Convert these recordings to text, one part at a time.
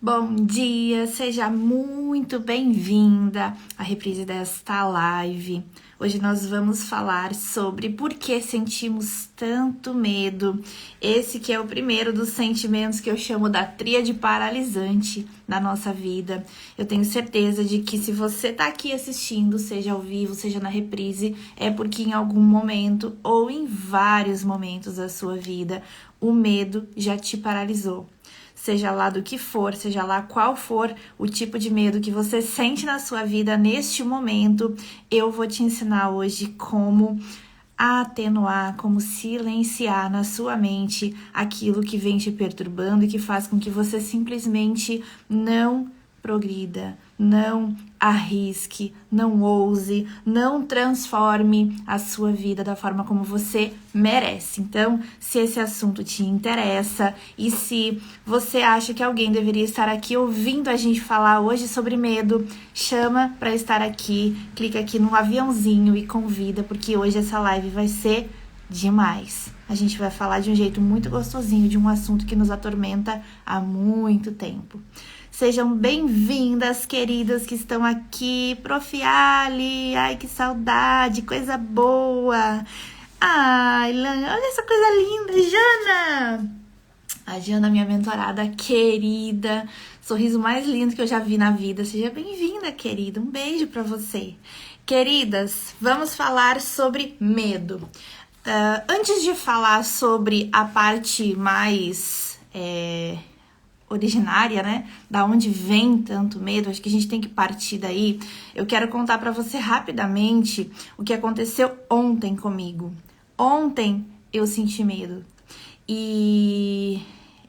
Bom dia, seja muito bem-vinda à reprise desta live. Hoje nós vamos falar sobre por que sentimos tanto medo. Esse que é o primeiro dos sentimentos que eu chamo da tríade paralisante da nossa vida. Eu tenho certeza de que se você está aqui assistindo, seja ao vivo, seja na reprise, é porque em algum momento ou em vários momentos da sua vida, o medo já te paralisou. Seja lá do que for, seja lá qual for o tipo de medo que você sente na sua vida neste momento, eu vou te ensinar hoje como atenuar, como silenciar na sua mente aquilo que vem te perturbando e que faz com que você simplesmente não progrida, não arrisque, não ouse, não transforme a sua vida da forma como você merece. Então, se esse assunto te interessa e se você acha que alguém deveria estar aqui ouvindo a gente falar hoje sobre medo, chama para estar aqui, clica aqui no aviãozinho e convida, porque hoje essa live vai ser demais. A gente vai falar de um jeito muito gostosinho de um assunto que nos atormenta há muito tempo. Sejam bem-vindas, queridas que estão aqui. Prof. Ali, ai que saudade, coisa boa. Ai, olha essa coisa linda, Jana. A Jana, minha mentorada querida, sorriso mais lindo que eu já vi na vida. Seja bem-vinda, querida. Um beijo pra você. Queridas, vamos falar sobre medo. Antes de falar sobre a parte mais originária, né? Da onde vem tanto medo, acho que a gente tem que partir daí. Eu quero contar pra você rapidamente o que aconteceu ontem comigo. Ontem eu senti medo. E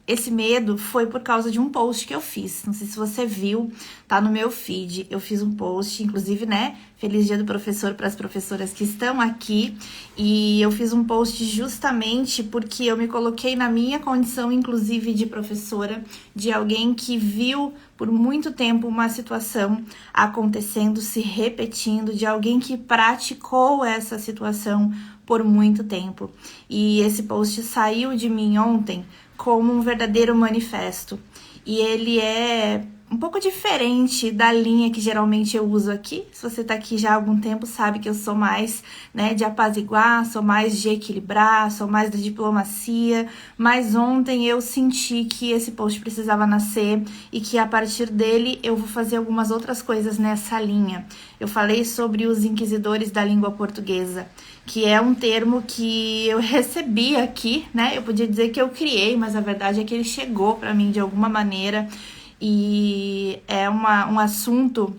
esse medo foi por causa de um post que eu fiz. Não sei se você viu, tá no meu feed. Eu fiz um post, inclusive, né? Feliz Dia do Professor para as professoras que estão aqui. E eu fiz um post justamente porque eu me coloquei na minha condição, inclusive, de professora, de alguém que viu por muito tempo uma situação acontecendo, se repetindo, de alguém que praticou essa situação por muito tempo. E esse post saiu de mim ontem como um verdadeiro manifesto. E ele é um pouco diferente da linha que geralmente eu uso aqui. Se você tá aqui já há algum tempo, sabe que eu sou mais, né, de apaziguar, sou mais de equilibrar, sou mais da diplomacia. Mas ontem eu senti que esse post precisava nascer e que a partir dele eu vou fazer algumas outras coisas nessa linha. Eu falei sobre os inquisidores da língua portuguesa, que é um termo que eu recebi aqui, né? Eu podia dizer que eu criei, mas a verdade é que ele chegou para mim de alguma maneira e é um assunto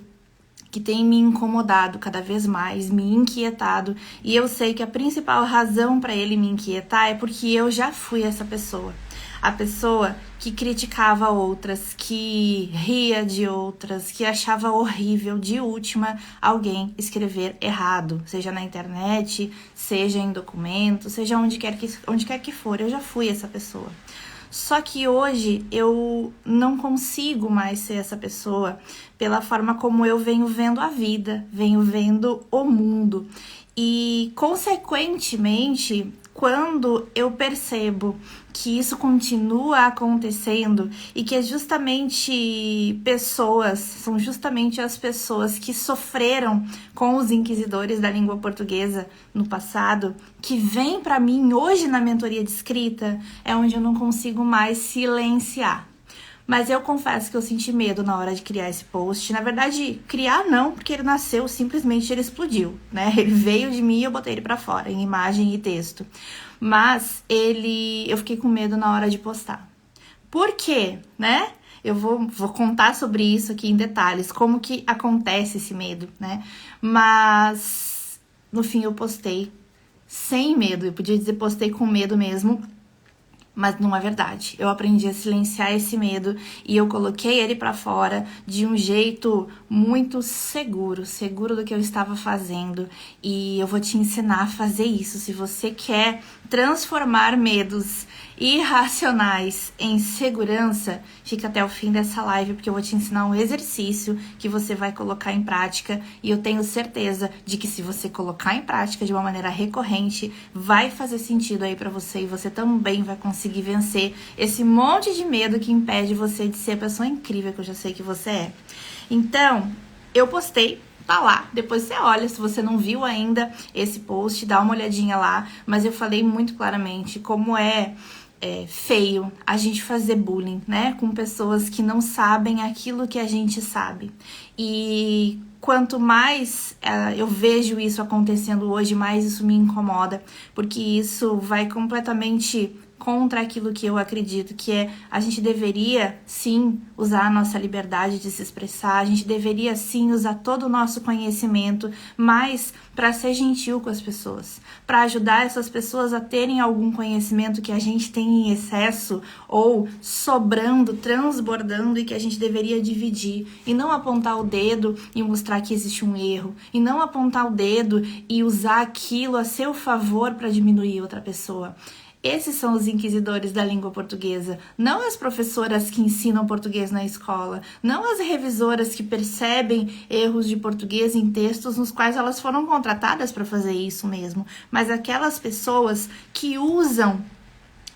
que tem me incomodado cada vez mais, me inquietado, e eu sei que a principal razão para ele me inquietar é porque eu já fui essa pessoa. A pessoa que criticava outras, que ria de outras, que achava horrível, de última, alguém escrever errado, seja na internet, seja em documento, seja onde quer que for, eu já fui essa pessoa. Só que hoje eu não consigo mais ser essa pessoa pela forma como eu venho vendo a vida, venho vendo o mundo. E, consequentemente, quando eu percebo que isso continua acontecendo e que são justamente as pessoas que sofreram com os inquisidores da língua portuguesa no passado, que vêm para mim hoje na mentoria de escrita, é onde eu não consigo mais silenciar. Mas eu confesso que eu senti medo na hora de criar esse post. Na verdade, criar não, porque ele nasceu, simplesmente ele explodiu, né? Ele veio de mim e eu botei ele pra fora, em imagem e texto. Mas eu fiquei com medo na hora de postar. Por quê, né? Eu vou contar sobre isso aqui em detalhes, como que acontece esse medo, né? Mas, no fim, eu postei sem medo. Eu podia dizer postei com medo mesmo, mas não é verdade. Eu aprendi a silenciar esse medo e eu coloquei ele pra fora de um jeito muito seguro do que eu estava fazendo. E eu vou te ensinar a fazer isso. Se você quer transformar medos irracionais em segurança, fica até o fim dessa live, porque eu vou te ensinar um exercício que você vai colocar em prática, e eu tenho certeza de que se você colocar em prática de uma maneira recorrente, vai fazer sentido aí pra você, e você também vai conseguir vencer esse monte de medo que impede você de ser a pessoa incrível que eu já sei que você é. Então, eu postei, tá lá, depois você olha, se você não viu ainda esse post, dá uma olhadinha lá, mas eu falei muito claramente como é feio a gente fazer bullying, né, com pessoas que não sabem aquilo que a gente sabe. E quanto mais eu vejo isso acontecendo hoje, mais isso me incomoda, porque isso vai completamente contra aquilo que eu acredito, que é a gente deveria sim usar a nossa liberdade de se expressar, a gente deveria sim usar todo o nosso conhecimento, mas para ser gentil com as pessoas, para ajudar essas pessoas a terem algum conhecimento que a gente tem em excesso ou sobrando, transbordando, e que a gente deveria dividir, e não apontar o dedo e mostrar que existe um erro, e não apontar o dedo e usar aquilo a seu favor para diminuir outra pessoa. Esses são os inquisidores da língua portuguesa, não as professoras que ensinam português na escola, não as revisoras que percebem erros de português em textos nos quais elas foram contratadas para fazer isso mesmo, mas aquelas pessoas que usam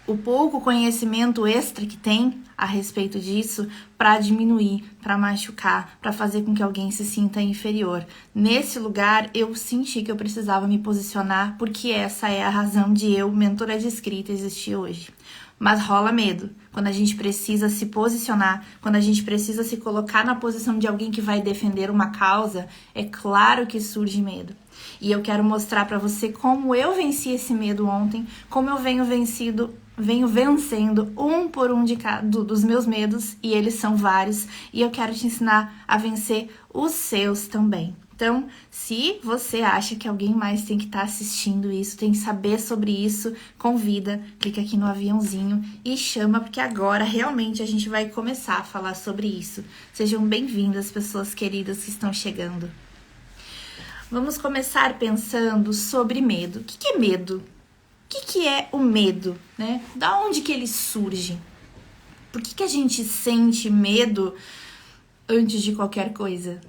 o pouco conhecimento extra que tem a respeito disso para diminuir, para machucar, para fazer com que alguém se sinta inferior. Nesse lugar, eu senti que eu precisava me posicionar, porque essa é a razão de eu, mentora de escrita, existir hoje. Mas rola medo quando a gente precisa se posicionar, quando a gente precisa se colocar na posição de alguém que vai defender uma causa, é claro que surge medo. E eu quero mostrar para você como eu venci esse medo ontem, como eu venho vencendo um por um dos meus medos, e eles são vários, e eu quero te ensinar a vencer os seus também. Então, se você acha que alguém mais tem que estar assistindo isso, tem que saber sobre isso, convida, clica aqui no aviãozinho e chama, porque agora realmente a gente vai começar a falar sobre isso. Sejam bem-vindas, pessoas queridas que estão chegando. Vamos começar pensando sobre medo. O que é medo? O que é o medo, né? Da onde que ele surge? Por que a gente sente medo antes de qualquer coisa?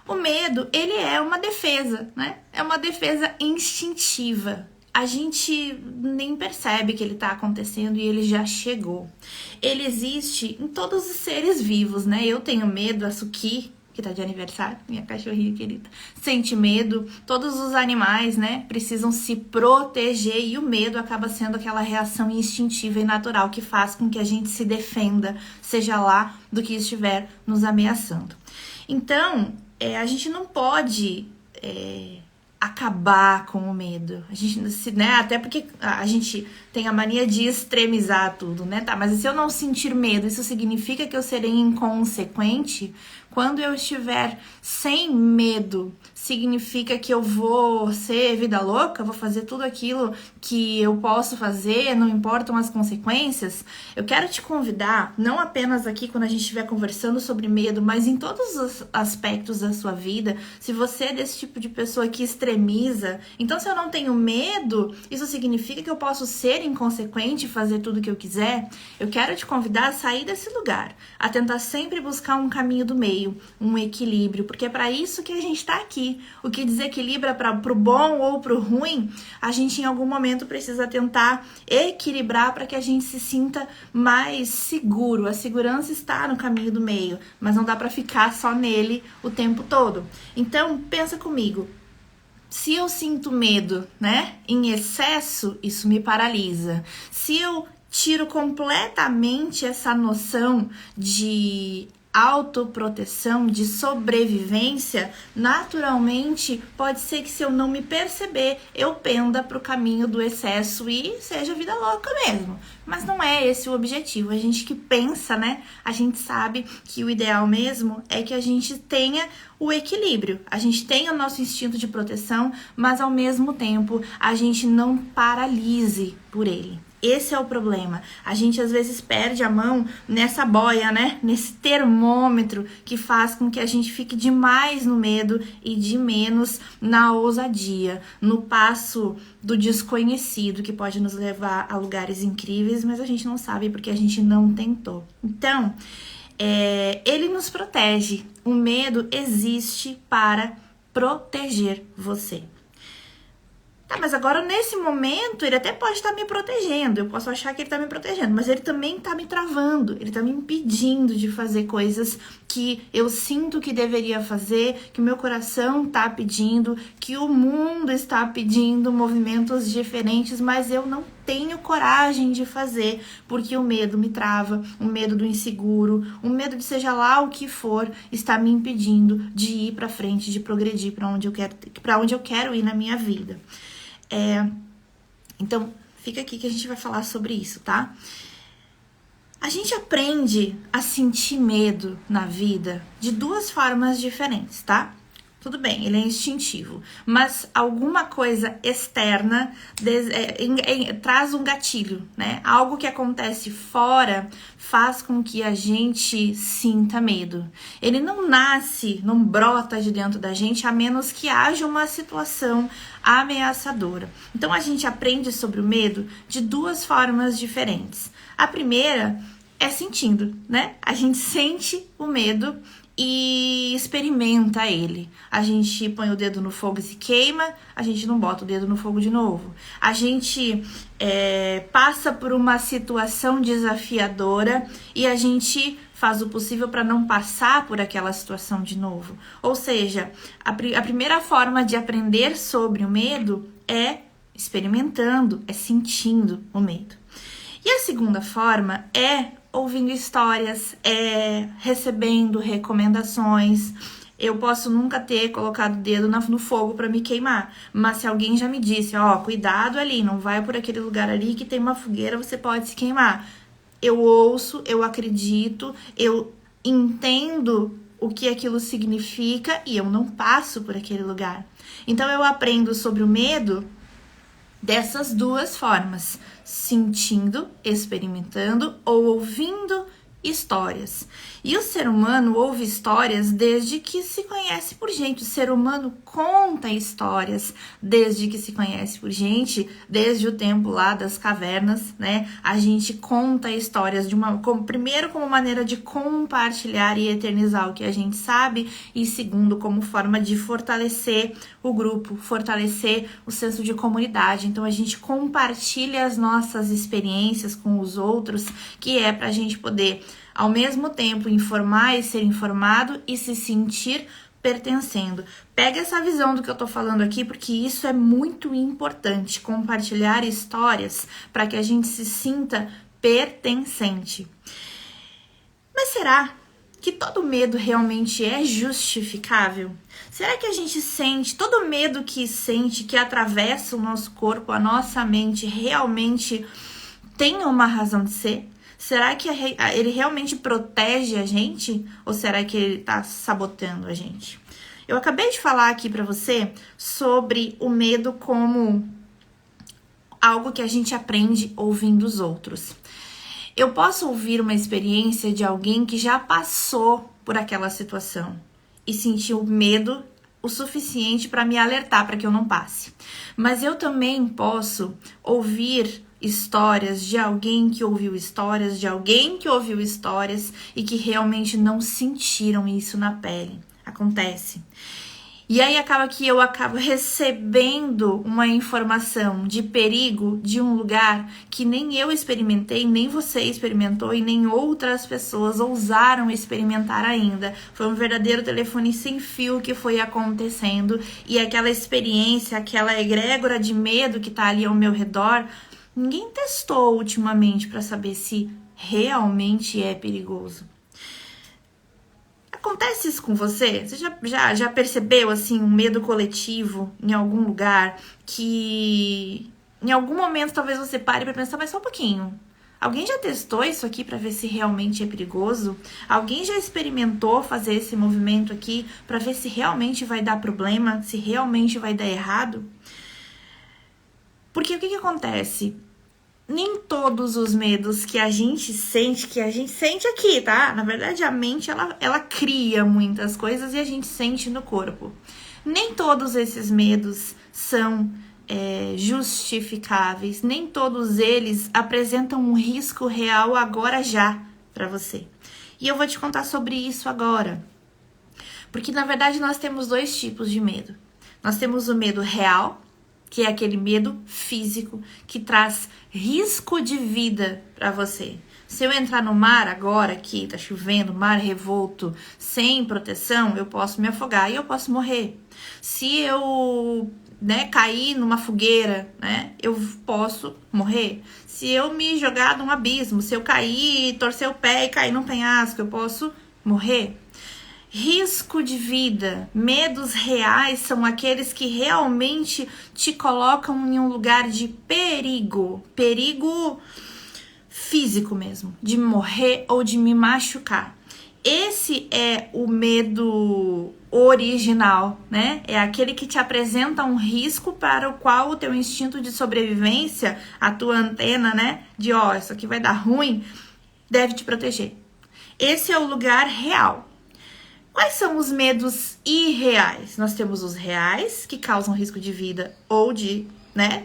O medo, ele é uma defesa, né? É uma defesa instintiva. A gente nem percebe que ele está acontecendo e ele já chegou. Ele existe em todos os seres vivos, né? Eu tenho medo, a Suki, que tá de aniversário, minha cachorrinha querida, sente medo. Todos os animais, né, precisam se proteger, e o medo acaba sendo aquela reação instintiva e natural que faz com que a gente se defenda, seja lá do que estiver nos ameaçando. Então, a gente não pode acabar com o medo. A gente, né, até porque a gente tem a mania de extremizar tudo, né? Tá, mas se eu não sentir medo, isso significa que eu serei inconsequente? Quando eu estiver sem medo, significa que eu vou ser vida louca? Vou fazer tudo aquilo que eu posso fazer, não importam as consequências? Eu quero te convidar, não apenas aqui quando a gente estiver conversando sobre medo, mas em todos os aspectos da sua vida. Se você é desse tipo de pessoa que extremiza, então se eu não tenho medo, isso significa que eu posso ser inconsequente e fazer tudo o que eu quiser? Eu quero te convidar a sair desse lugar, a tentar sempre buscar um caminho do meio, um equilíbrio, porque é para isso que a gente está aqui. O que desequilibra pro bom ou pro ruim, a gente em algum momento precisa tentar equilibrar para que a gente se sinta mais seguro. A segurança está no caminho do meio, mas não dá para ficar só nele o tempo todo. Então, pensa comigo. Se eu sinto medo, né, em excesso, isso me paralisa. Se eu tiro completamente essa noção de autoproteção, de sobrevivência, naturalmente pode ser que, se eu não me perceber, eu penda para o caminho do excesso e seja vida louca mesmo. Mas não é esse o objetivo. A gente que pensa, né? A gente sabe que o ideal mesmo é que a gente tenha o equilíbrio. A gente tenha o nosso instinto de proteção, mas ao mesmo tempo a gente não paralise por ele. Esse é o problema. A gente às vezes perde a mão nessa boia, né? Nesse termômetro que faz com que a gente fique demais no medo e de menos na ousadia, no passo do desconhecido, que pode nos levar a lugares incríveis, mas a gente não sabe porque a gente não tentou. Então, ele nos protege. O medo existe para proteger você. Tá, mas agora nesse momento ele até pode estar me protegendo, eu posso achar que ele tá me protegendo, mas ele também tá me travando, ele tá me impedindo de fazer coisas que eu sinto que deveria fazer, que o meu coração tá pedindo, que o mundo está pedindo, movimentos diferentes, mas eu não tenho coragem de fazer, porque o medo me trava, o medo do inseguro, o medo de seja lá o que for, está me impedindo de ir pra frente, de progredir para onde eu quero ir na minha vida. Então, fica aqui que a gente vai falar sobre isso, tá? A gente aprende a sentir medo na vida de duas formas diferentes, tá? Tudo bem, ele é instintivo, mas alguma coisa externa traz um gatilho, né? Algo que acontece fora faz com que a gente sinta medo. Ele não nasce, não brota de dentro da gente, a menos que haja uma situação ameaçadora. Então, a gente aprende sobre o medo de duas formas diferentes. A primeira é sentindo, né? A gente sente o medo e experimenta ele. A gente põe o dedo no fogo e se queima, a gente não bota o dedo no fogo de novo. A gente passa por uma situação desafiadora e a gente faz o possível para não passar por aquela situação de novo. Ou seja, a primeira forma de aprender sobre o medo é experimentando, é sentindo o medo. E a segunda forma é ouvindo histórias, recebendo recomendações. Eu posso nunca ter colocado o dedo no fogo para me queimar, mas se alguém já me disse, cuidado ali, não vai por aquele lugar ali que tem uma fogueira, você pode se queimar. Eu ouço, eu acredito, eu entendo o que aquilo significa e eu não passo por aquele lugar. Então eu aprendo sobre o medo dessas duas formas, sentindo, experimentando ou ouvindo histórias. E o ser humano ouve histórias desde que se conhece por gente. O ser humano conta histórias desde que se conhece por gente, desde o tempo lá das cavernas, né? A gente conta histórias primeiro como maneira de compartilhar e eternizar o que a gente sabe, e segundo como forma de fortalecer o grupo, fortalecer o senso de comunidade. Então a gente compartilha as nossas experiências com os outros, que é pra gente poder ao mesmo tempo informar e ser informado e se sentir pertencendo. Pega essa visão do que eu tô falando aqui, porque isso é muito importante, compartilhar histórias para que a gente se sinta pertencente. Mas será que todo medo realmente é justificável? Será que a gente sente, todo medo que sente, que atravessa o nosso corpo, a nossa mente, realmente tem uma razão de ser? Será que ele realmente protege a gente? Ou será que ele tá sabotando a gente? Eu acabei de falar aqui pra você sobre o medo como algo que a gente aprende ouvindo os outros. Eu posso ouvir uma experiência de alguém que já passou por aquela situação e sentiu medo o suficiente para me alertar para que eu não passe. Mas eu também posso ouvir histórias de alguém que ouviu histórias, de alguém que ouviu histórias e que realmente não sentiram isso na pele. Acontece. E aí acaba que eu acabo recebendo uma informação de perigo de um lugar que nem eu experimentei, nem você experimentou e nem outras pessoas ousaram experimentar ainda. Foi um verdadeiro telefone sem fio que foi acontecendo, e aquela experiência, aquela egrégora de medo que tá ali ao meu redor, ninguém testou ultimamente para saber se realmente é perigoso. Acontece isso com você? Você já percebeu, assim, um medo coletivo em algum lugar que em algum momento talvez você pare para pensar, mas só um pouquinho. Alguém já testou isso aqui para ver se realmente é perigoso? Alguém já experimentou fazer esse movimento aqui para ver se realmente vai dar problema, se realmente vai dar errado? Porque o que acontece? nem todos os medos que a gente sente aqui, tá? Na verdade, a mente, ela cria muitas coisas e a gente sente no corpo. Nem todos esses medos são justificáveis, nem todos eles apresentam um risco real agora já para você. E eu vou te contar sobre isso agora. Porque, na verdade, nós temos dois tipos de medo. Nós temos o medo real, que é aquele medo físico que traz risco de vida para você. Se eu entrar no mar agora, aqui tá chovendo, mar revolto, sem proteção, eu posso me afogar e eu posso morrer. Se eu cair numa fogueira, eu posso morrer. Se eu me jogar num abismo, se eu cair, torcer o pé e cair num penhasco, eu posso morrer. Risco de vida, medos reais são aqueles que realmente te colocam em um lugar de perigo físico mesmo, de morrer ou de me machucar. Esse é o medo original, né? É aquele que te apresenta um risco para o qual o teu instinto de sobrevivência, a tua antena, de isso aqui vai dar ruim, deve te proteger. Esse é o lugar real. Quais são os medos irreais? Nós temos os reais, que causam risco de vida ou de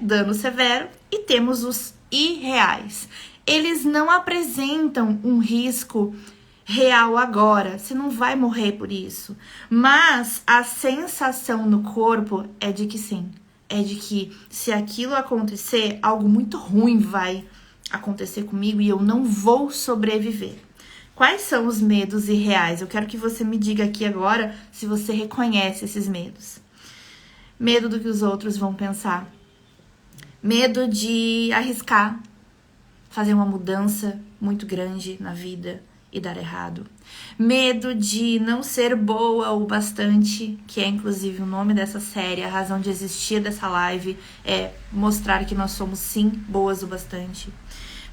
dano severo, e temos os irreais. Eles não apresentam um risco real agora, você não vai morrer por isso, mas a sensação no corpo é de que sim, é de que se aquilo acontecer, algo muito ruim vai acontecer comigo e eu não vou sobreviver. Quais são os medos irreais? Eu quero que você me diga aqui agora se você reconhece esses medos. Medo do que os outros vão pensar. Medo de arriscar, fazer uma mudança muito grande na vida e dar errado. Medo de não ser boa o bastante, que é inclusive o nome dessa série, a razão de existir dessa live é mostrar que nós somos sim boas o bastante.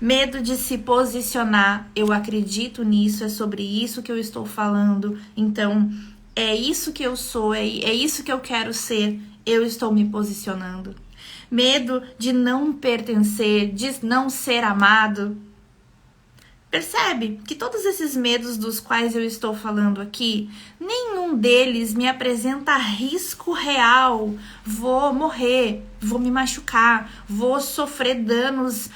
Medo de se posicionar, eu acredito nisso, é sobre isso que eu estou falando, então é isso que eu sou, é isso que eu quero ser, eu estou me posicionando. Medo de não pertencer, de não ser amado. Percebe que todos esses medos dos quais eu estou falando aqui, nenhum deles me apresenta risco real. Vou morrer, vou me machucar, vou sofrer danos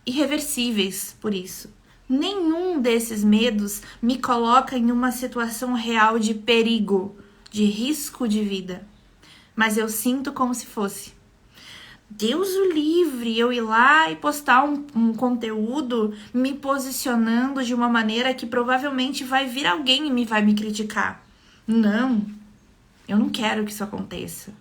irreversíveis por isso. Nenhum desses medos me coloca em uma situação real de perigo, de risco de vida. Mas eu sinto como se fosse. Deus o livre, eu ir lá e postar um conteúdo me posicionando de uma maneira que provavelmente vai vir alguém e vai me criticar. Não, eu não quero que isso aconteça.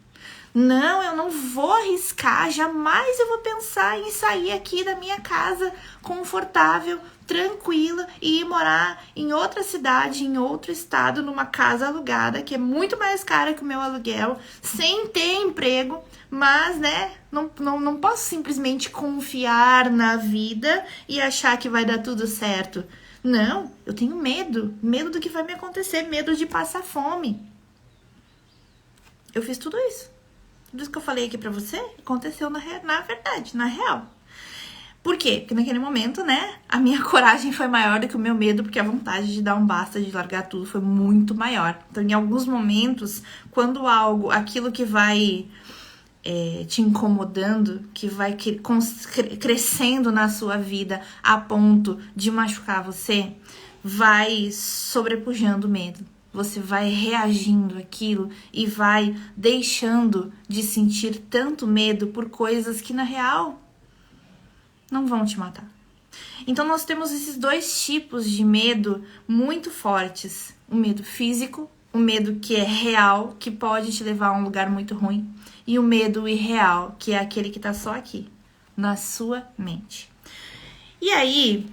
Não, eu não vou arriscar, jamais eu vou pensar em sair aqui da minha casa confortável, tranquila e ir morar em outra cidade, em outro estado, numa casa alugada, que é muito mais cara que o meu aluguel, sem ter emprego, mas, não posso simplesmente confiar na vida e achar que vai dar tudo certo. Não, eu tenho medo do que vai me acontecer, medo de passar fome. Eu fiz tudo isso. Tudo isso que eu falei aqui pra você aconteceu na verdade, na real. Por quê? Porque naquele momento, a minha coragem foi maior do que o meu medo, porque a vontade de dar um basta, de largar tudo, foi muito maior. Então, em alguns momentos, quando aquilo que vai te incomodando, que vai crescendo na sua vida a ponto de machucar você, vai sobrepujando o medo. Você vai reagindo àquilo e vai deixando de sentir tanto medo por coisas que, na real, não vão te matar. Então, nós temos esses dois tipos de medo muito fortes. O medo físico, o medo que é real, que pode te levar a um lugar muito ruim. E o medo irreal, que é aquele que tá só aqui, na sua mente. E aí,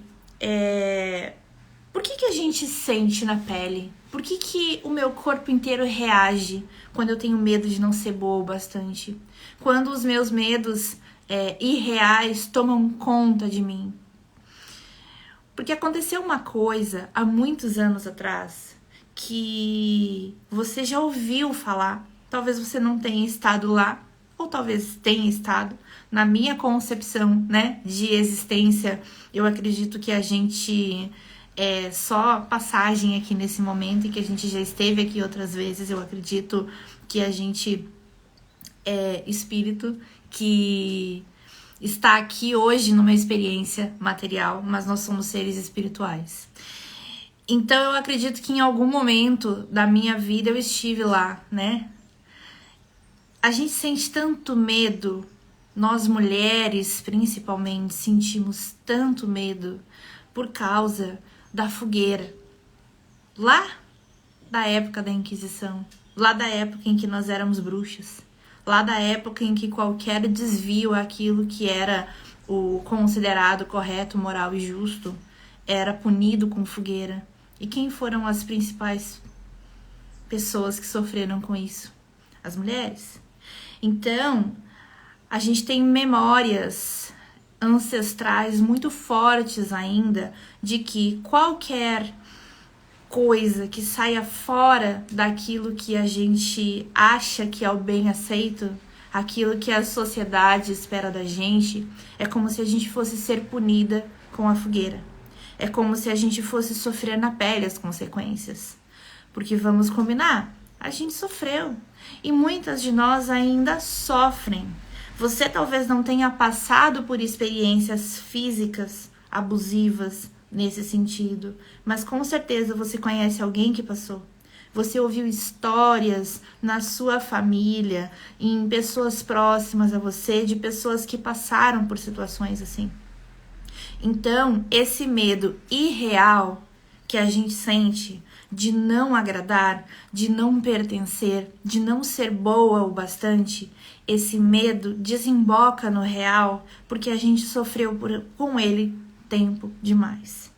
por que a gente sente na pele? Por que o meu corpo inteiro reage quando eu tenho medo de não ser boa o bastante? Quando os meus medos irreais tomam conta de mim? Porque aconteceu uma coisa há muitos anos atrás que você já ouviu falar. Talvez você não tenha estado lá, ou talvez tenha estado. Na minha concepção, né, de existência, eu acredito que a gente é só passagem aqui nesse momento e que a gente já esteve aqui outras vezes. Eu acredito que a gente é espírito que está aqui hoje numa experiência material, mas nós somos seres espirituais. Então eu acredito que em algum momento da minha vida eu estive lá, né? A gente sente tanto medo, nós mulheres principalmente sentimos tanto medo por causa da fogueira. Lá da época da Inquisição, lá da época em que nós éramos bruxas, lá da época em que qualquer desvio àquilo que era o considerado correto, moral e justo era punido com fogueira. E quem foram as principais pessoas que sofreram com isso? As mulheres. Então, a gente tem memórias ancestrais muito fortes ainda de que qualquer coisa que saia fora daquilo que a gente acha que é o bem aceito, aquilo que a sociedade espera da gente, é como se a gente fosse ser punida com a fogueira. É como se a gente fosse sofrer na pele as consequências. Porque vamos combinar, a gente sofreu. E muitas de nós ainda sofrem. Você talvez não tenha passado por experiências físicas abusivas nesse sentido, mas com certeza você conhece alguém que passou. Você ouviu histórias na sua família, em pessoas próximas a você, de pessoas que passaram por situações assim. Então, esse medo irreal que a gente sente de não agradar, de não pertencer, de não ser boa o bastante, esse medo desemboca no real porque a gente sofreu com ele tempo demais.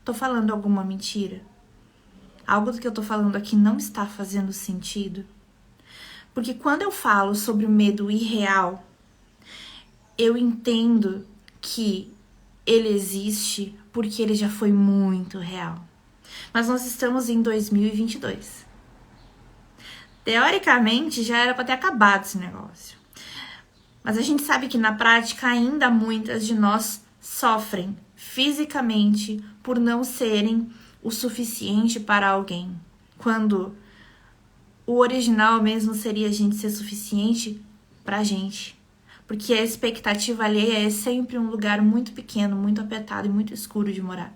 Tô falando alguma mentira? Algo do que eu tô falando aqui não está fazendo sentido? Porque quando eu falo sobre o medo irreal, eu entendo que ele existe porque ele já foi muito real. Mas nós estamos em 2022. Teoricamente, já era para ter acabado esse negócio. Mas a gente sabe que na prática ainda muitas de nós sofrem fisicamente por não serem o suficiente para alguém. Quando o original mesmo seria a gente ser suficiente pra gente. Porque a expectativa alheia é sempre um lugar muito pequeno, muito apertado e muito escuro de morar.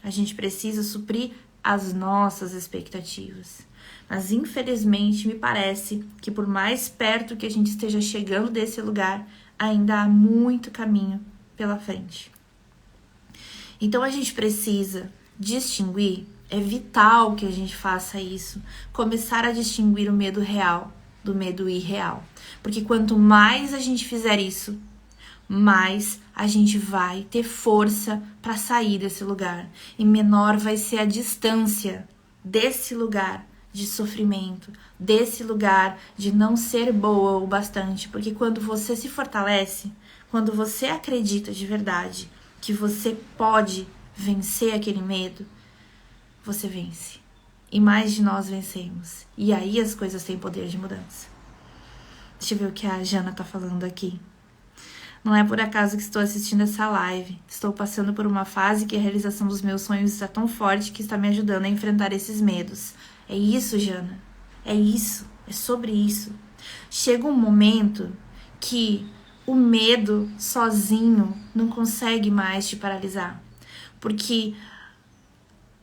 A gente precisa suprir as nossas expectativas. Mas infelizmente me parece que por mais perto que a gente esteja chegando desse lugar, ainda há muito caminho pela frente. Então a gente precisa distinguir, é vital que a gente faça isso, começar a distinguir o medo real do medo irreal. Porque quanto mais a gente fizer isso, mais a gente vai ter força para sair desse lugar. E menor vai ser a distância desse lugar de sofrimento, desse lugar de não ser boa o bastante. Porque quando você se fortalece, quando você acredita de verdade que você pode vencer aquele medo, você vence. E mais de nós vencemos. E aí as coisas têm poder de mudança. Deixa eu ver o que a Jana tá falando aqui. Não é por acaso que estou assistindo essa live. Estou passando por uma fase que a realização dos meus sonhos está tão forte que está me ajudando a enfrentar esses medos. É isso, Jana. É isso. É sobre isso. Chega um momento que o medo sozinho não consegue mais te paralisar. Porque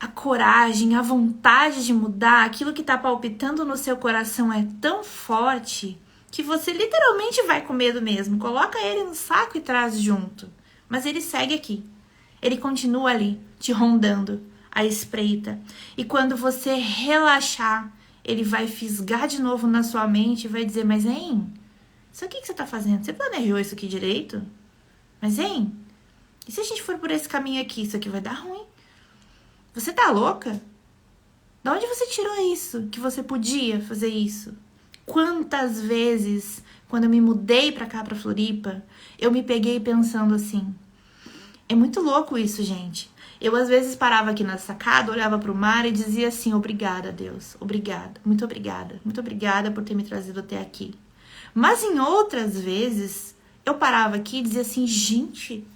a coragem, a vontade de mudar, aquilo que está palpitando no seu coração é tão forte que você literalmente vai com medo mesmo. Coloca ele no saco e traz junto. Mas ele segue aqui. Ele continua ali, te rondando, à espreita. E quando você relaxar, ele vai fisgar de novo na sua mente e vai dizer, mas hein, isso aqui que você tá fazendo? Você planejou isso aqui direito? Mas hein, e se a gente for por esse caminho aqui? Isso aqui vai dar ruim. Você tá louca? De onde você tirou isso? Que você podia fazer isso? Quantas vezes, quando eu me mudei pra cá, pra Floripa, eu me peguei pensando assim, é muito louco isso, gente. Eu às vezes parava aqui na sacada, olhava pro mar e dizia assim, obrigada, Deus, obrigada, muito obrigada por ter me trazido até aqui. Mas em outras vezes, eu parava aqui e dizia assim, gente,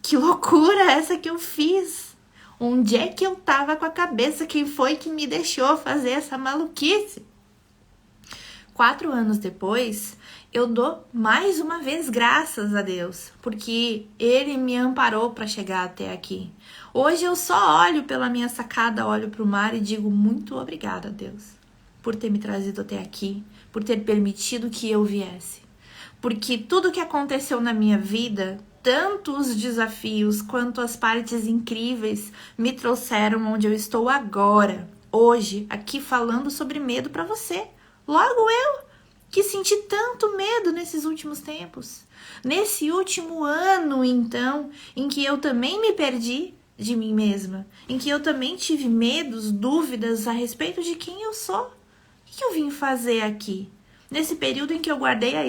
que loucura essa que eu fiz. Onde é que eu tava com a cabeça? Quem foi que me deixou fazer essa maluquice? 4 anos depois, eu dou mais uma vez graças a Deus, porque Ele me amparou para chegar até aqui. Hoje eu só olho pela minha sacada, olho para o mar e digo muito obrigada, Deus, por ter me trazido até aqui, por ter permitido que eu viesse. Porque tudo que aconteceu na minha vida, tanto os desafios quanto as partes incríveis, me trouxeram onde eu estou agora, hoje, aqui falando sobre medo para você. Logo eu, que senti tanto medo nesses últimos tempos. Nesse último ano, então, em que eu também me perdi de mim mesma, em que eu também tive medos, dúvidas a respeito de quem eu sou. O que eu vim fazer aqui? Nesse período em que eu guardei a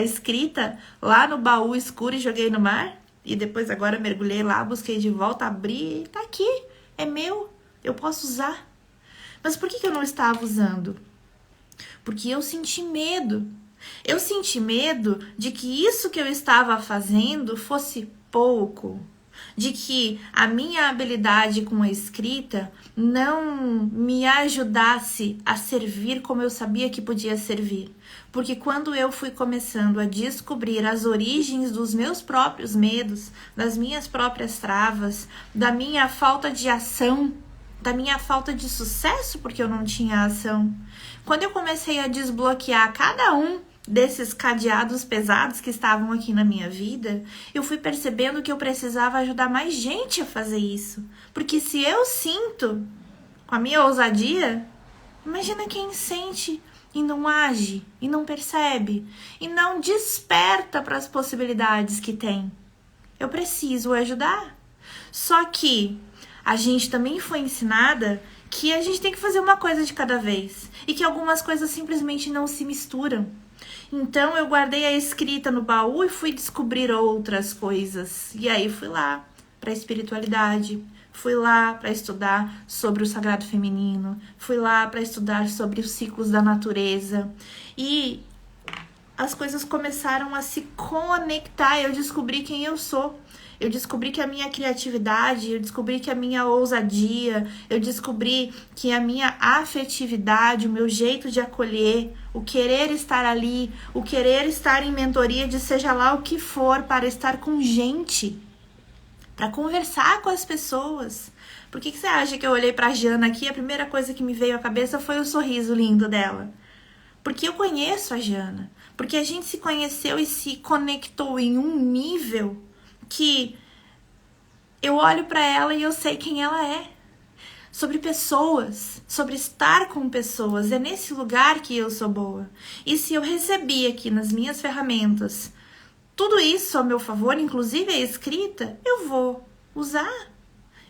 escrita lá no baú escuro e joguei no mar, e depois agora mergulhei lá, busquei de volta, abri, tá aqui, é meu, eu posso usar. Mas por que eu não estava usando? Porque eu senti medo. Eu senti medo de que isso que eu estava fazendo fosse pouco. De que a minha habilidade com a escrita não me ajudasse a servir como eu sabia que podia servir. Porque quando eu fui começando a descobrir as origens dos meus próprios medos, das minhas próprias travas, da minha falta de ação, da minha falta de sucesso porque eu não tinha ação. Quando eu comecei a desbloquear cada um desses cadeados pesados que estavam aqui na minha vida, eu fui percebendo que eu precisava ajudar mais gente a fazer isso. Porque se eu sinto com a minha ousadia, imagina quem sente e não age, e não percebe, e não desperta para as possibilidades que tem. Eu preciso ajudar. Só que a gente também foi ensinada que a gente tem que fazer uma coisa de cada vez e que algumas coisas simplesmente não se misturam. Então eu guardei a escrita no baú e fui descobrir outras coisas. E aí fui lá para a espiritualidade, fui lá para estudar sobre o sagrado feminino, fui lá para estudar sobre os ciclos da natureza. E as coisas começaram a se conectar, eu descobri quem eu sou. Eu descobri que a minha criatividade, eu descobri que a minha ousadia, eu descobri que a minha afetividade, o meu jeito de acolher, o querer estar ali, o querer estar em mentoria de seja lá o que for, para estar com gente, para conversar com as pessoas. Por que você acha que eu olhei para a Jana aqui, a primeira coisa que me veio à cabeça foi o sorriso lindo dela? Porque eu conheço a Jana, porque a gente se conheceu e se conectou em um nível que eu olho para ela e eu sei quem ela é. Sobre pessoas, sobre estar com pessoas, é nesse lugar que eu sou boa. E se eu recebi aqui nas minhas ferramentas tudo isso ao meu favor, inclusive a escrita, eu vou usar.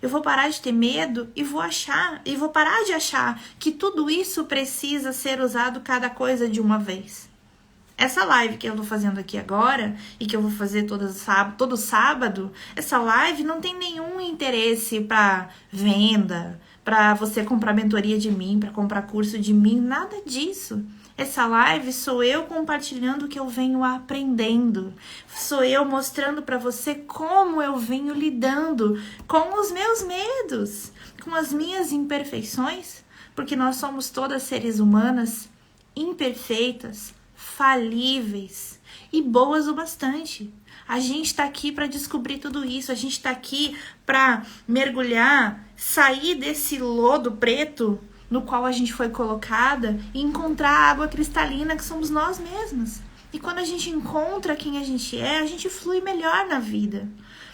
Eu vou parar de ter medo e vou parar de achar que tudo isso precisa ser usado cada coisa de uma vez. Essa live que eu tô fazendo aqui agora e que eu vou fazer todo sábado, essa live não tem nenhum interesse para venda, para você comprar mentoria de mim, para comprar curso de mim, nada disso. Essa live sou eu compartilhando o que eu venho aprendendo. Sou eu mostrando para você como eu venho lidando com os meus medos, com as minhas imperfeições, porque nós somos todas seres humanas imperfeitas, falíveis e boas o bastante. A gente está aqui para descobrir tudo isso, a gente está aqui para mergulhar, sair desse lodo preto no qual a gente foi colocada e encontrar a água cristalina que somos nós mesmas. E quando a gente encontra quem a gente flui melhor na vida.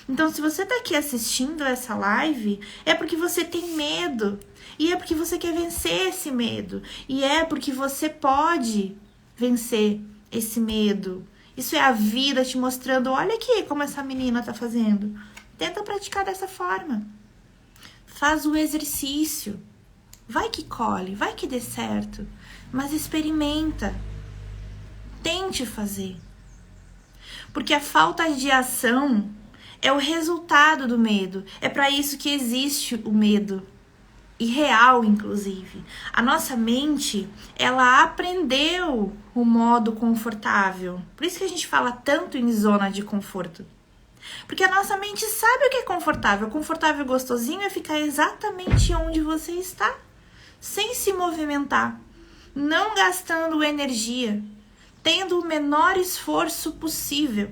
Então, se você está aqui assistindo essa live, é porque você tem medo. E é porque você quer vencer esse medo. E é porque você pode vencer esse medo. Isso é a vida te mostrando, olha aqui como essa menina tá fazendo. Tenta praticar dessa forma. Faz o exercício. Vai que colhe, vai que dê certo. Mas experimenta. Tente fazer. Porque a falta de ação é o resultado do medo. É para isso que existe o medo. E real, inclusive. A nossa mente, ela aprendeu o o modo confortável. Por isso que a gente fala tanto em zona de conforto. Porque a nossa mente sabe o que é confortável. Confortável e gostosinho é ficar exatamente onde você está, sem se movimentar, não gastando energia, tendo o menor esforço possível.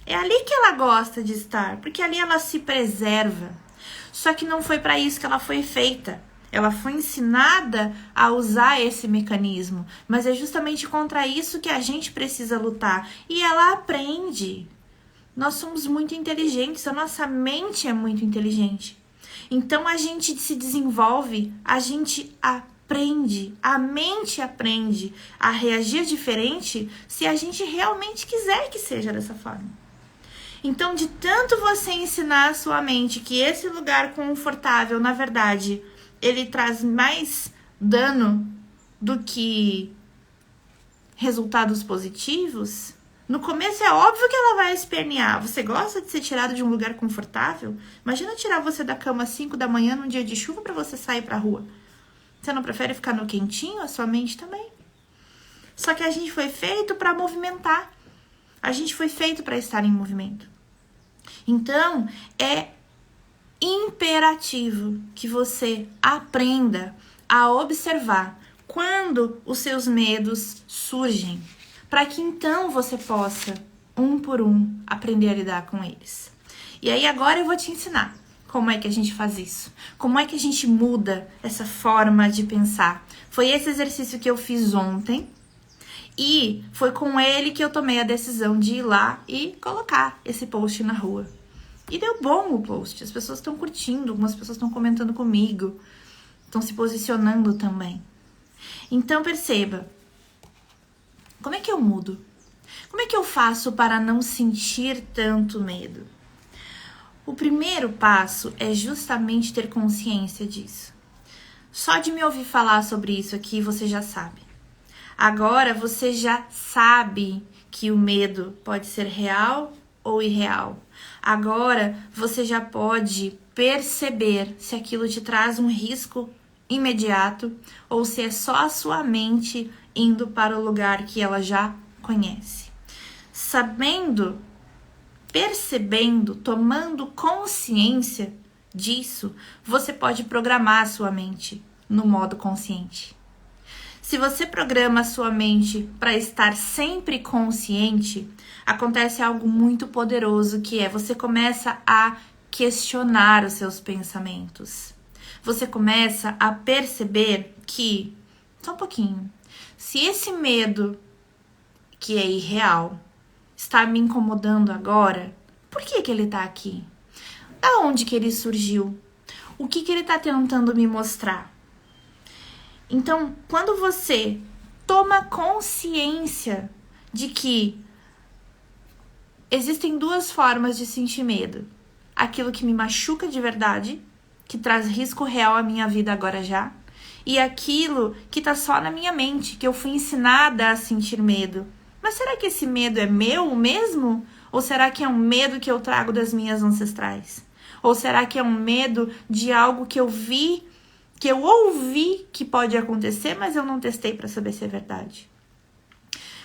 É ali que ela gosta de estar, porque ali ela se preserva. Só que não foi para isso que ela foi feita. Ela foi ensinada a usar esse mecanismo, mas é justamente contra isso que a gente precisa lutar. E ela aprende. Nós somos muito inteligentes, a nossa mente é muito inteligente. Então a gente se desenvolve, a gente aprende, a mente aprende a reagir diferente se a gente realmente quiser que seja dessa forma. Então, de tanto você ensinar a sua mente que esse lugar confortável, na verdade, ele traz mais dano do que resultados positivos, no começo é óbvio que ela vai espernear. Você gosta de ser tirado de um lugar confortável? Imagina tirar você da cama às 5 da manhã num dia de chuva para você sair pra rua. Você não prefere ficar no quentinho? A sua mente também. Só que a gente foi feito para movimentar. A gente foi feito para estar em movimento. Então, é imperativo que você aprenda a observar quando os seus medos surgem, para que então você possa, um por um, aprender a lidar com eles. E aí agora eu vou te ensinar como é que a gente faz isso, como é que a gente muda essa forma de pensar. Foi esse exercício que eu fiz ontem e foi com ele que eu tomei a decisão de ir lá e colocar esse post na rua. E deu bom o post, as pessoas estão curtindo, algumas pessoas estão comentando comigo, estão se posicionando também. Então perceba, como é que eu mudo? Como é que eu faço para não sentir tanto medo? O primeiro passo é justamente ter consciência disso. Só de me ouvir falar sobre isso aqui, você já sabe. Agora você já sabe que o medo pode ser real ou irreal. Agora você já pode perceber se aquilo te traz um risco imediato ou se é só a sua mente indo para o lugar que ela já conhece. Sabendo, percebendo, tomando consciência disso, você pode programar a sua mente no modo consciente. Se você programa a sua mente para estar sempre consciente, acontece algo muito poderoso, que é você começa a questionar os seus pensamentos. Você começa a perceber que, só um pouquinho, se esse medo, que é irreal, está me incomodando agora, por que ele está aqui? Da onde que ele surgiu? O que ele está tentando me mostrar? Então, quando você toma consciência de que existem duas formas de sentir medo. Aquilo que me machuca de verdade, que traz risco real à minha vida agora já, e aquilo que tá só na minha mente, que eu fui ensinada a sentir medo. Mas será que esse medo é meu mesmo? Ou será que é um medo que eu trago das minhas ancestrais? Ou será que é um medo de algo que eu vi, que eu ouvi que pode acontecer, mas eu não testei para saber se é verdade?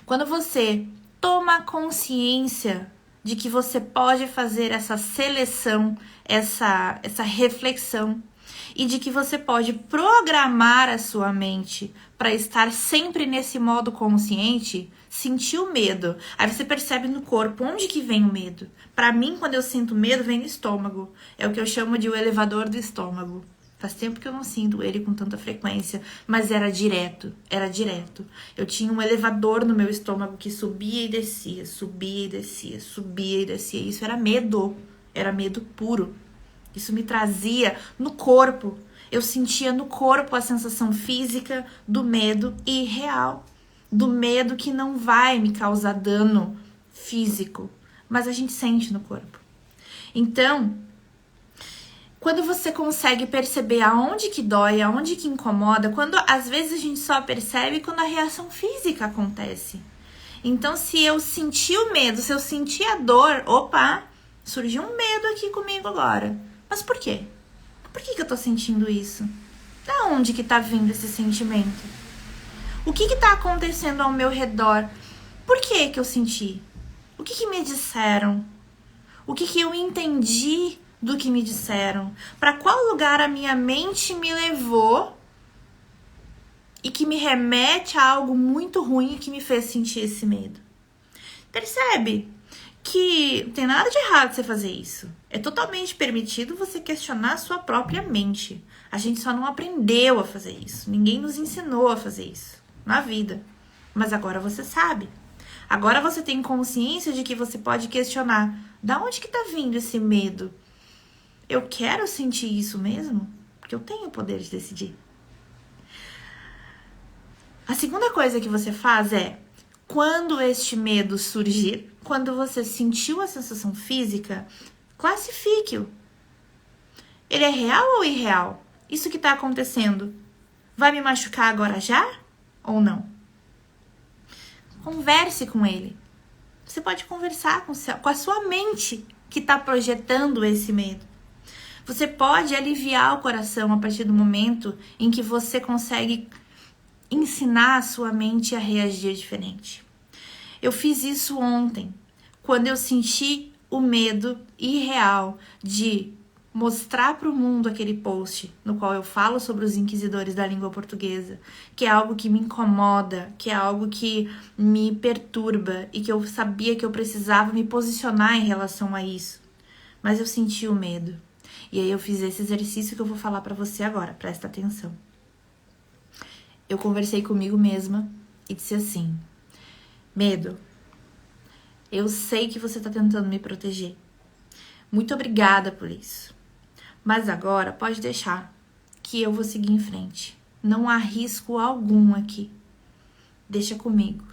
Quando você toma consciência de que você pode fazer essa seleção, essa reflexão, e de que você pode programar a sua mente para estar sempre nesse modo consciente, sentir o medo. Aí você percebe no corpo onde que vem o medo. Para mim, quando eu sinto medo, vem no estômago. É o que eu chamo de o elevador do estômago. Faz tempo que eu não sinto ele com tanta frequência, mas era direto. Eu tinha um elevador no meu estômago que subia e descia, subia e descia, subia e descia. Isso era medo puro. Isso me trazia no corpo. Eu sentia no corpo a sensação física do medo irreal. Do medo que não vai me causar dano físico, mas a gente sente no corpo. Então, quando você consegue perceber aonde que dói, aonde que incomoda, quando às vezes a gente só percebe quando a reação física acontece. Então, se eu senti o medo, se eu senti a dor, opa, surgiu um medo aqui comigo agora. Mas por quê? Por que eu tô sentindo isso? Da onde que tá vindo esse sentimento? O que está acontecendo ao meu redor? Por que eu senti? O que me disseram? O que eu entendi do que me disseram? Para qual lugar a minha mente me levou e que me remete a algo muito ruim que me fez sentir esse medo? Percebe que não tem nada de errado você fazer isso. É totalmente permitido você questionar a sua própria mente. A gente só não aprendeu a fazer isso. Ninguém nos ensinou a fazer isso na vida. Mas agora você sabe. Agora você tem consciência de que você pode questionar: da onde que tá vindo esse medo? Eu quero sentir isso mesmo? Porque eu tenho o poder de decidir. A segunda coisa que você faz é, quando este medo surgir, quando você sentiu a sensação física, classifique-o. Ele é real ou irreal? Isso que está acontecendo vai me machucar agora já ou não? Converse com ele. Você pode conversar com a sua mente que está projetando esse medo. Você pode aliviar o coração a partir do momento em que você consegue ensinar a sua mente a reagir diferente. Eu fiz isso ontem, quando eu senti o medo irreal de mostrar para o mundo aquele post no qual eu falo sobre os inquisidores da língua portuguesa, que é algo que me incomoda, que é algo que me perturba e que eu sabia que eu precisava me posicionar em relação a isso. Mas eu senti o medo. E aí eu fiz esse exercício que eu vou falar para você agora, presta atenção. Eu conversei comigo mesma e disse assim: medo, eu sei que você está tentando me proteger. Muito obrigada por isso. Mas agora pode deixar que eu vou seguir em frente. Não há risco algum aqui. Deixa comigo.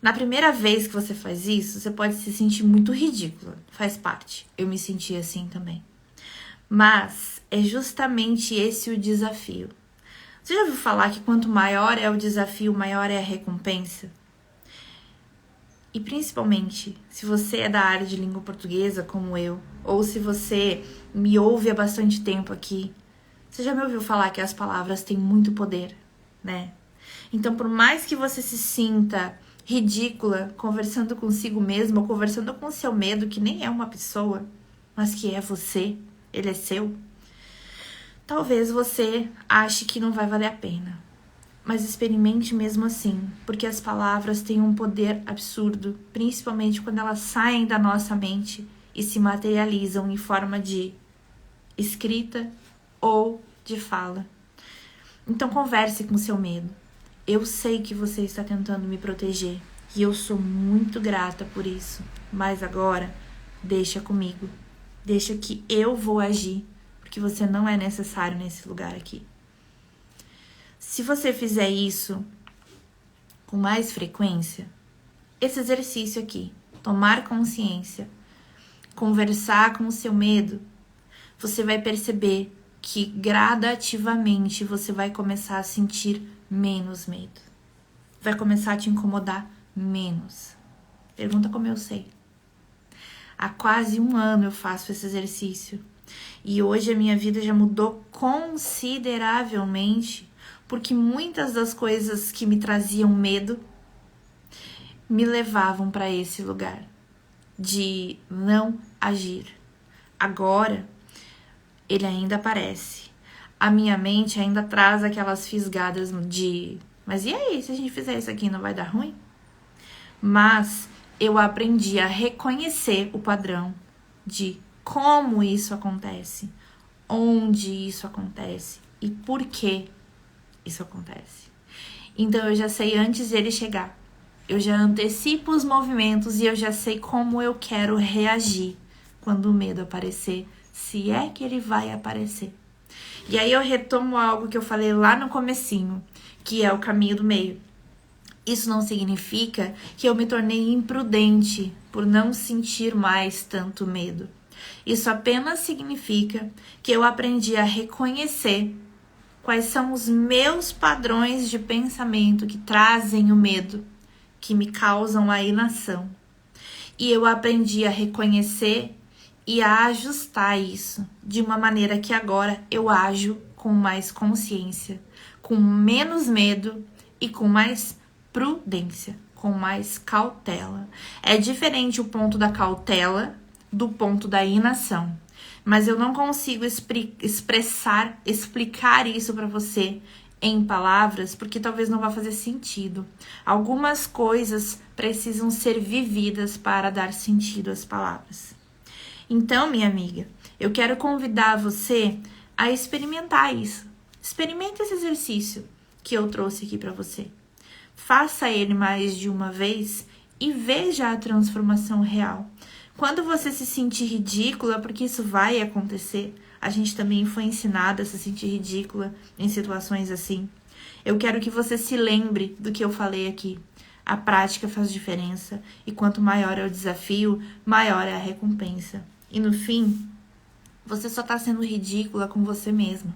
Na primeira vez que você faz isso, você pode se sentir muito ridícula. Faz parte. Eu me senti assim também. Mas é justamente esse o desafio. Você já ouviu falar que quanto maior é o desafio, maior é a recompensa? E principalmente, se você é da área de língua portuguesa, como eu, ou se você me ouve há bastante tempo aqui, você já me ouviu falar que as palavras têm muito poder, né? Então, por mais que você se sinta ridícula conversando consigo mesma ou conversando com o seu medo, que nem é uma pessoa, mas que é você, ele é seu, talvez você ache que não vai valer a pena. Mas experimente mesmo assim, porque as palavras têm um poder absurdo, principalmente quando elas saem da nossa mente e se materializam em forma de escrita ou de fala. Então converse com seu medo. Eu sei que você está tentando me proteger e eu sou muito grata por isso, mas agora deixa comigo. Deixa que eu vou agir, porque você não é necessário nesse lugar aqui. Se você fizer isso com mais frequência, esse exercício aqui, tomar consciência, conversar com o seu medo, você vai perceber que gradativamente você vai começar a sentir menos medo. Vai começar a te incomodar menos. Pergunta como eu sei. Há quase 1 ano eu faço esse exercício e hoje a minha vida já mudou consideravelmente, porque muitas das coisas que me traziam medo me levavam para esse lugar de não agir. Agora, ele ainda aparece. A minha mente ainda traz aquelas fisgadas de: mas e aí, se a gente fizer isso aqui, não vai dar ruim? Mas eu aprendi a reconhecer o padrão de como isso acontece, onde isso acontece e por que isso acontece. Então eu já sei antes de ele chegar. Eu já antecipo os movimentos e eu já sei como eu quero reagir quando o medo aparecer, se é que ele vai aparecer. E aí eu retomo algo que eu falei lá no comecinho, que é o caminho do meio. Isso não significa que eu me tornei imprudente por não sentir mais tanto medo. Isso apenas significa que eu aprendi a reconhecer quais são os meus padrões de pensamento que trazem o medo, que me causam a inação. E eu aprendi a reconhecer e a ajustar isso de uma maneira que agora eu ajo com mais consciência, com menos medo e com mais prudência, com mais cautela. É diferente o ponto da cautela do ponto da inação. Mas eu não consigo explicar isso para você em palavras, porque talvez não vá fazer sentido. Algumas coisas precisam ser vividas para dar sentido às palavras. Então, minha amiga, eu quero convidar você a experimentar isso. Experimente esse exercício que eu trouxe aqui para você. Faça ele mais de uma vez e veja a transformação real. Quando você se sentir ridícula, porque isso vai acontecer, a gente também foi ensinada a se sentir ridícula em situações assim. Eu quero que você se lembre do que eu falei aqui. A prática faz diferença e quanto maior é o desafio, maior é a recompensa. E no fim, você só está sendo ridícula com você mesma.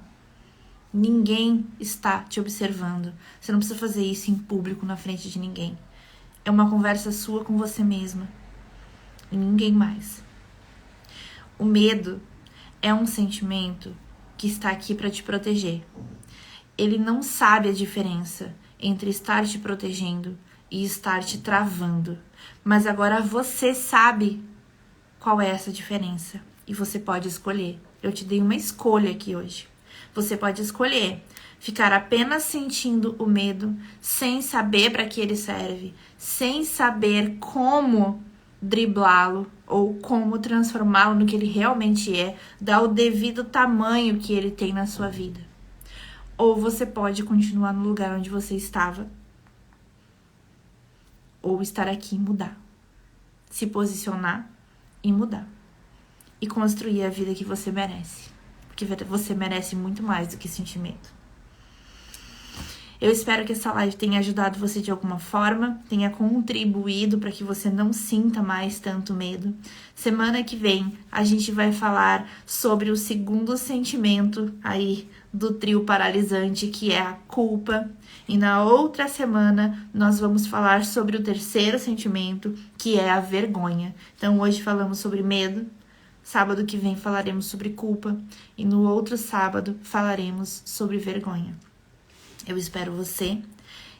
Ninguém está te observando. Você não precisa fazer isso em público, na frente de ninguém. É uma conversa sua com você mesma. E ninguém mais. O medo é um sentimento que está aqui para te proteger. Ele não sabe a diferença entre estar te protegendo e estar te travando. Mas agora você sabe qual é essa diferença. E você pode escolher. Eu te dei uma escolha aqui hoje. Você pode escolher ficar apenas sentindo o medo, sem saber para que ele serve, sem saber como driblá-lo ou como transformá-lo no que ele realmente é, dar o devido tamanho que ele tem na sua vida. Ou você pode continuar no lugar onde você estava, ou estar aqui e mudar. Se posicionar e mudar. E construir a vida que você merece. Porque você merece muito mais do que sentir medo. Eu espero que essa live tenha ajudado você de alguma forma, tenha contribuído para que você não sinta mais tanto medo. Semana que vem a gente vai falar sobre o segundo sentimento aí do trio paralisante, que é a culpa. E na outra semana nós vamos falar sobre o terceiro sentimento, que é a vergonha. Então hoje falamos sobre medo. Sábado que vem falaremos sobre culpa e no outro sábado falaremos sobre vergonha. Eu espero você.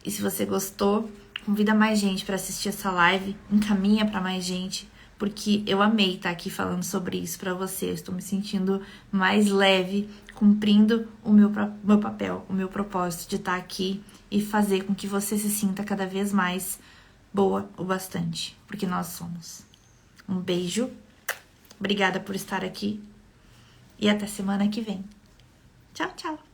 E se você gostou, convida mais gente para assistir essa live, encaminha para mais gente, porque eu amei estar aqui falando sobre isso para você. Eu estou me sentindo mais leve, cumprindo o meu papel, o meu propósito de estar aqui e fazer com que você se sinta cada vez mais boa o bastante, porque nós somos. Um beijo. Obrigada por estar aqui e até semana que vem. Tchau, tchau!